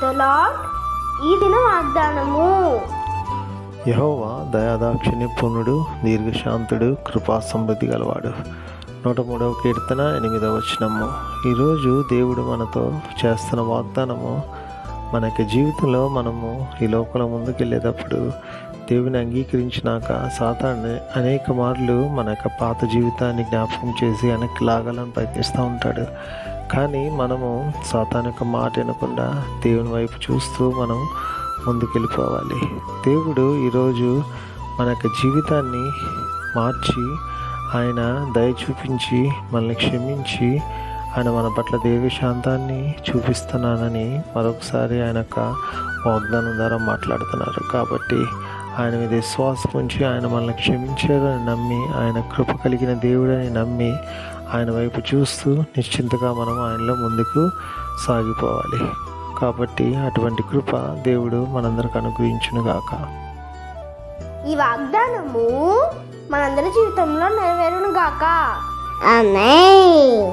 The lord. ఈ దిన వాగ్దానము. యెహోవా దయాదాక్షిణ్య పూర్ణుడు, దీర్ఘశాంతుడు, కృపా సమృద్ధి గలవాడు. 103వ కీర్తన 8వ వచనము. ఈరోజు దేవుడు మనతో చేస్తున్న వాగ్దానము, మనకి జీవితంలో మనము ఈ లోకంలో ముందుకెళ్ళేటప్పుడు దేవుని అంగీకరించినాక సాతాను అనేక మార్లు మన యొక్క పాత జీవితాన్ని జ్ఞాపకం చేసి వెనక్కి లాగాలని ప్రయత్నిస్తూ ఉంటాడు. కానీ మనము సాతాను యొక్క మాట వినకుండా దేవుని వైపు చూస్తూ మనం ముందుకెళ్ళిపోవాలి. దేవుడు ఈరోజు మన యొక్క జీవితాన్ని మార్చి ఆయన దయ చూపించి మనల్ని క్షమించి ఆయన మన పట్ల దీర్ఘశాంతాన్ని చూపిస్తున్నానని మరొకసారి ఆయన యొక్క వాగ్దానం ద్వారా మాట్లాడుతున్నారు. కాబట్టి ఆయన మీద విశ్వాసం ఉంచి ఆయన మనల్ని క్షమించారని నమ్మి, ఆయన కృప కలిగిన దేవుడని నమ్మి ఆయన వైపు చూస్తూ నిశ్చింతగా మనం ఆయనలో ముందుకు సాగిపోవాలి. కాబట్టి అటువంటి కృప దేవుడు మనందరికి అనుగ్రహించునుగాక. ఈ వాగ్దానము మనందరి జీవితంలో నెరవేరును గాక. ఆమేన్.